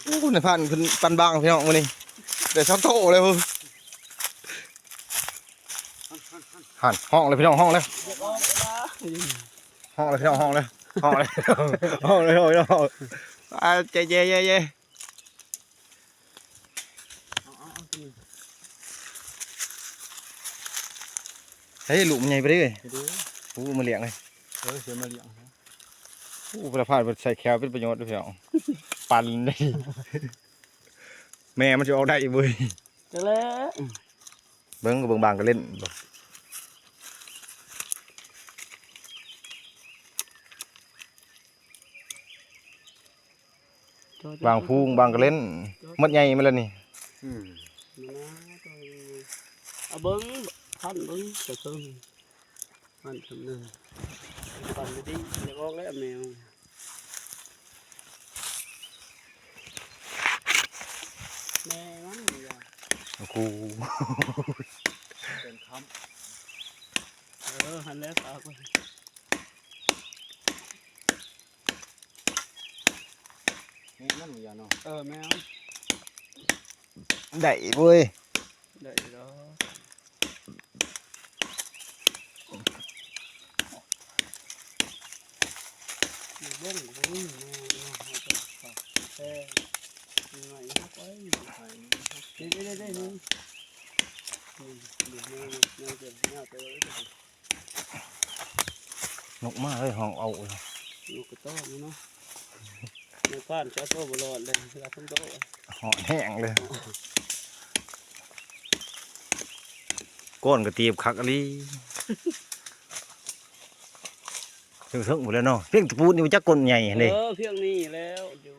คุณในพันคุณปันบางพี่น้องวันนี้เดี๋ยวชอบโตเลยพุ่งหันห้องเลยพี่น้องห้องเลยห้องเลยพี่น้องห้องเลยห้องเลยห้องเลยห้องเลยห้องเจ๊เจ๊เจ๊เจ๊เฮ้ยหลุมใหญ่ไปดิอู้มาเลี้ยงเลยเสือมาเลี้ยงอู้ประพาสใส่แคลเป็นประโยชน์ด้วยพี่น้องปั่นได้แม่มันจะออกได้อีกเว้ย จะแล้ว เบิ้งกับเบิ้งบางก็เล่นบางพูงบางก็เล่นมัดใหญ่มาแล้วนี่เอาเบิ้งพันเบิ้งจะเพิ่มพันทำหนึ่งพันไปดิเดี๋ยวออกแล้วแมวแม่มันกู เป็นคำหันแล้วตาไปนี่นั่นอย่างเนาะแมวได้เว้ยได้แล้วเบิ้งเบิ้งแม่แค่หน่อยฮักไว้ได้นี่นกมากเลยห้องเอาลูกกระต้อมเนาะในบ้านเจ้าโตบลอดเลยเวลาคนโตห่อแห้งเลยก้อนกระเทียมคักอะไรถึงหมดแล้วเนาะเพียงตะปูนี่มันจะก้นใหญ่เลยเพียงนี้แล้วอยู่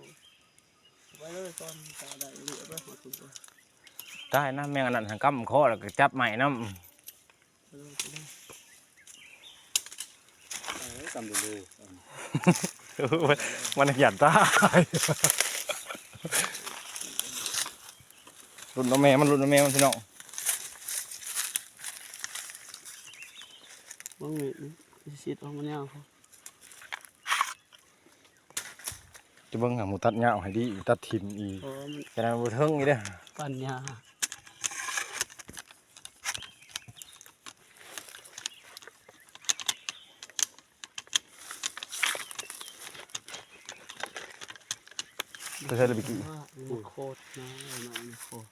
ไว้เลยก่อนตาได้เหลือไปหมดทุกคนได้นะแมงอันนั้นหันกั้มคอแล้วก็จับใหม่น้ำกำเลย มันหยัดตายรุ่นน้องแม่มันรุ่นน้องแม่มันพี่น้องบ้างนี่ชิดออกมาเนี่ยเขาจะเบิ่งหาหมูตัดเงาให้ดีตัดถิ่มอีกแค่นั้นบ่เทิงอีเด้อปัญญาจะใช้ระเบิดโคตรนะโคตร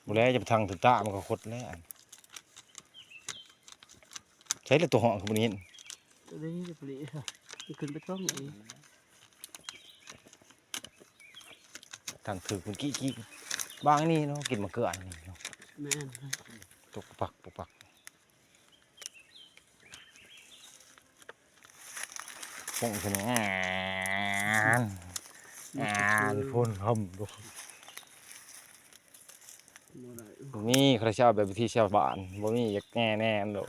บุแล้วจะไปทางถึงตามันก็คดแล้วใช้เลยตัวห่อคือมันนี้ตัวนี้จะผลิตขึ้นไปต้องอย่างนี้ทางถือมันกี้บางนี่เนาะกินมะเขือนี่เนาะแม่นตกปักฟงขนาดพ่นหำดูนี่ใครชอบแบบวิธีชาวบ้านบ่มีอยากแน่ๆโดด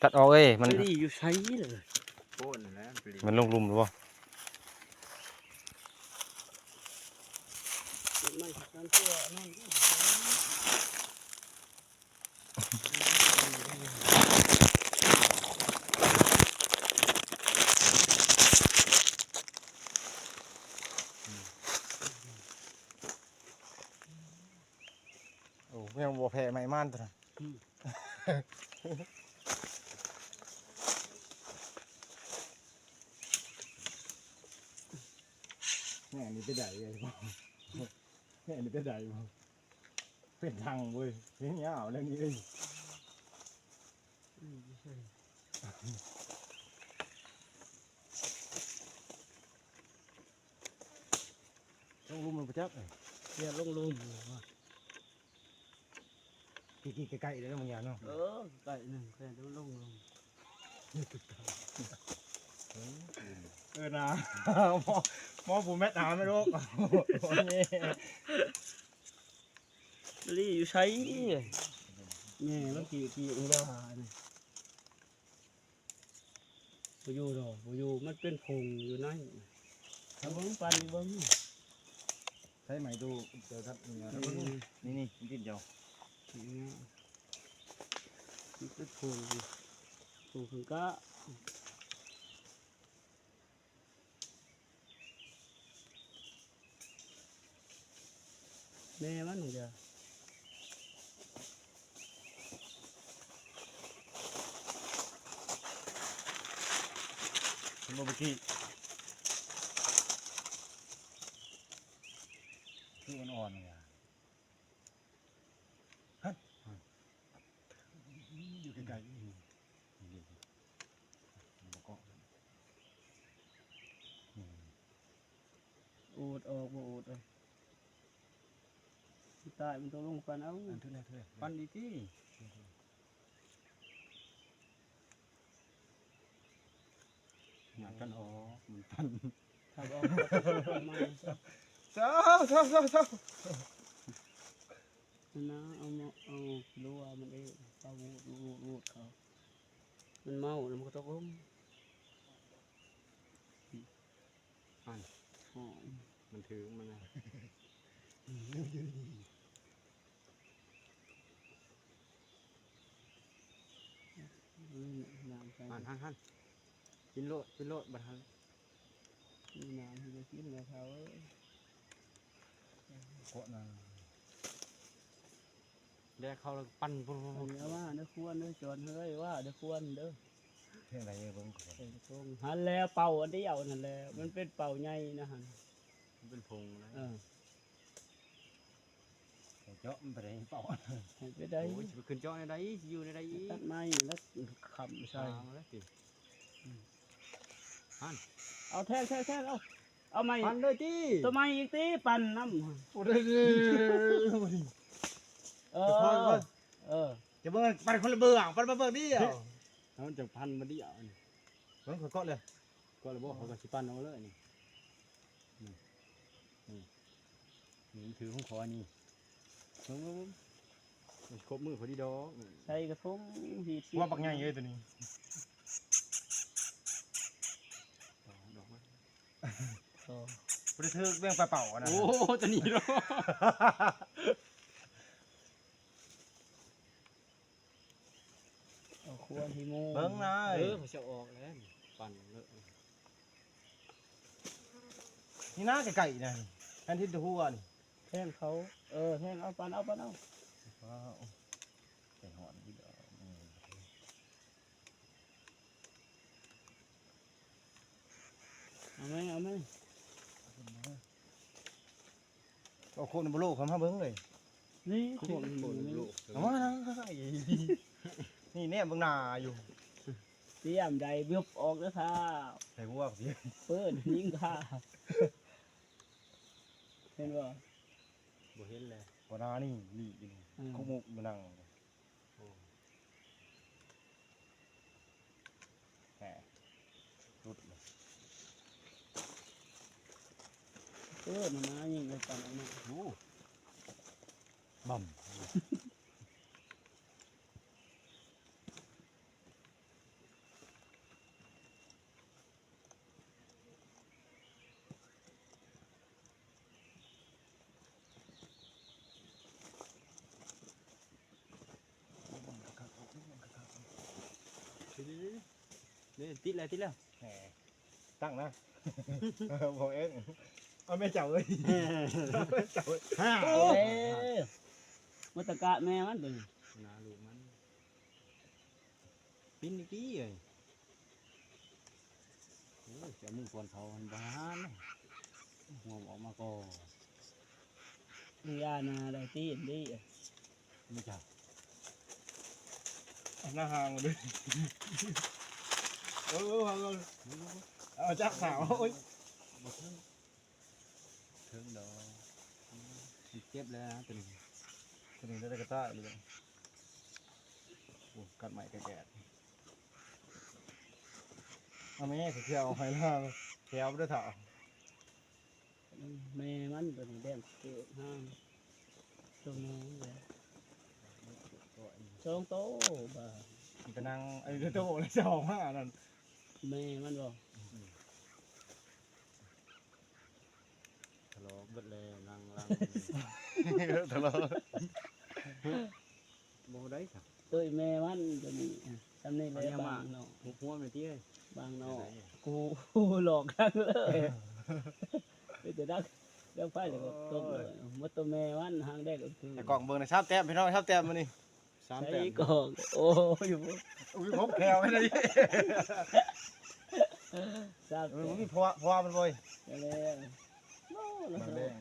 ตัดออกเอ้ยมันอยู่ใช้เลยโค่นแล้วมันลงลุมหรือเปล่าโอ้ยังบ่แพ้ไม่ม่านตัวนั้นแม่นี่ไปได้เลยป่ะแม่นี่ไปได้ป่ะเป็นทางเว้ยเป็นเงี้ยเอาเรื่องนี้เลยต้องลุมมันประจักษ์เนี่ยลงกี่ใกล้ๆเลยนะมึงยาเนาะใกล้หนึ่งแค่ลงนะหมอผู้แม่ตาไม่รู้ลี่อยู่ใช้เนี่ยแล้วกี่องศาเนี่ยอยู่ดอกอยู่มันเป็นผงอยู่นั่นถ้าเบิ้งปันเบิ้งใช้ไหมดูเจอครับนี่ติดเดียวมันเป็นผงผงก็ แม่มันจะ คุณบ่กี้คืออ่อนๆเนี่ยฮะอยู่ไกลๆนี่บ่เกาะ อูดออกบ่อูดเลยตายมันต้องลงปันเอา อันเท่าไหร่ ปั้นดีที่หยาดกันอ๋อมันปั้น ถ้าออกก็ไม่ เจ้านะเอามาเอารัวมันเองเอาวูดเขามันเมาแล้วมันก็ต้องล้ม ปั้น หอม มันถือมันนะ น้ำใส่ หันกินโลดบัดหัน น้ำให้ได้กินแล้วเขา เกาะนะ แลกเข้าแล้วปั้นปุ๊บ เอาเนื้อว่าเนื้อควรเนื้อจอนเฮ้ยว่าเนื้อควรเด้อ เท่าไหร่เบิ่งก่อน ใส่ตรงหันแล้วเป่าอันเดียวนั่นแหละมันเป็นเป่าใหญ่นะหัน มันเป็นพงนะ เจาะมันไปได้เปล่า ให้ไปได้ โอ้ยสิไปขึ้นเจาะในใดสิอยู่ในใดอีก ตัดไม้แล้วขำใส่ มาแล้วสิ เอาแท่งเอาไม้ ปั้นเลยที่ ตัวไม้อีกตีปั่นน้ำ โอ้ได้ เออ จะเบิ่งปั่นคนละเบิ่งปั่นมาเบิ่งดิอ่ะ แล้วมันจะพันมาดิเอานี่ เบิ่งเกาะเลย ก็เลยบอกเขาก็สิปั้นเอาเลยนี่นี่ถือของขอนี่มันครบมือพอดีดอก ใส่กระทงหีด ว่าปักใหญ่เลยตัวนี้ ดอกมา บ่ได้ถือเรื่องปลาเป่านะ โอ้จะหนีแล้ว เอาควรที่โม่ เบิ่งนะ ผมจะออกแล้วปั่นเลอะ นี่นะไก่ๆนะแทนที่จะหัวนี่ แท่งเขาแท่งเอาปั่นเอา ว้าวใส่หอนดิเด้อ เอาไหม เอาโคนบ่โลกเขามาเบิ่งเลย นี่ โคตรโคตรลูก เอามานะนี่แน่เบิ่งหน้าอยู่ เตรียมใดเบือบออกแล้วค่ะ ใส่หัวสิ เปิ้นยิงค่ะเห็นบ่ บ่เห็นเลย บ่นานี่คุกมุกมานั่งแหมรุดเลย เปิ้นมายิงไปปั่นออกมา โอ้บ่มนี่ติดแล้ว แหมตั้งนะบอกเองเอาแม่เจ้าเอ้ยเจ้าฮ่า มาตะกะแม่มันเบิ่ง นาลูกมันปิ้นกี้เลยโอ้ยจะมึงก่อนเขาหันบ้านหัวออกมาก่อน ยานาได้ตีนดี ไม่จับ หน้าห่างเลยเอาจักสาวโอ้ย เทิงดอกเจ็บแล้วนะตัวนี้ ตัวนี้ได้กระต้าเลยโอ้กัดใหม่แก่เอาแม่เขียวให้ล่าแถวด้วยเถอะ แม่มันตัวนี้แดงเกิดห้างตัวน้องเลยสองโตบ่า มันก็นั่งไอ้เจ้าโตเลยจะออกมานั่น แม่มันบ่ ทะเลาะเบิดเลยลัง ทะเลาะ โมได้ครับ ตัวแม่มันตัวนี้ทำนี่เลยบางเนาะ หัวมันที่เลย บางเนาะกูหลอกทั้งเลยไปแต่ดัก เรื่องไฟเลยก็ตกเลยมดตัวแม่มันหางแดกก็คือ แต่กล่องเบิ่งในชาบแต้มพี่น้องชาบแต้มมื้อนี้3 ใช้ แต้ม กองโอ้ยบ่ อุ้ยผมแควไม่ได้ ทราบ มันมีพอมันบ่อย แล้วโอ้แล้ว มันแดง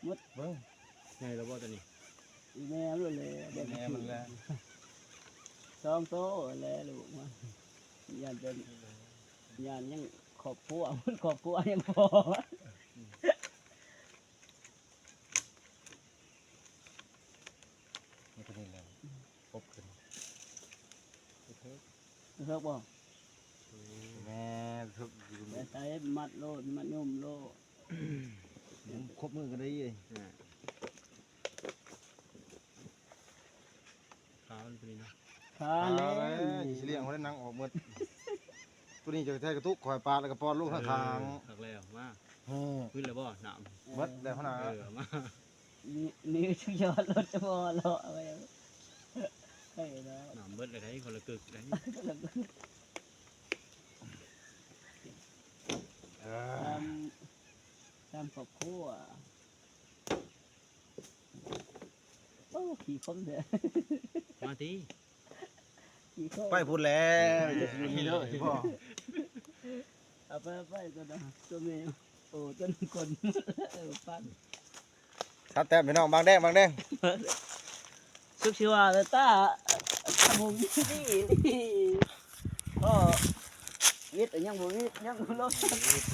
เบิ่ง ไงแล้วบ่ตัวนี้ อีแม่รู้เลย แม่มันแล้ว ซ้อมโตแล้วลูกมันยันเป็นยันยังขอบพัวมันขอบพัวยังพอ มันก็นี่แหละปบขึ้น เลิกบ่ แม่ทุก แต่ใช้มัดโลดมัดยุ่มโลด ครบมือกันได้เลย ขาวตัวนี้นะ ขา เอา แล้ เลยสิเลี้ยงเขาได้นั่งออกหมดตัวนี้จะแท้กระตุกคอยปลาแล้วก็ป้อนลูกทาง หักแล้วมา ๆ ขึ้นแล้วบ่น้ เบิดแล้วขนาด ำมา นี่ชุยอดรถจะพอเลาะไปให้แล้ว น้ำเบิดเลยได้คนละกึกได้ ตามขอบครัวโอ้ขี่คมเด้อ มาที ขี่คม ไปพูดแล้วจะอยู่นี่เด้อพ่อ เอาไปก็ได้ตัวแม่โอ้จนคนปั้น ชาบแต้มพี่น้องบางแดง สุขชีวาเลยตาทำมุมนี่ก็วิทย์ยังบ่วิทย์ยังบ่ลง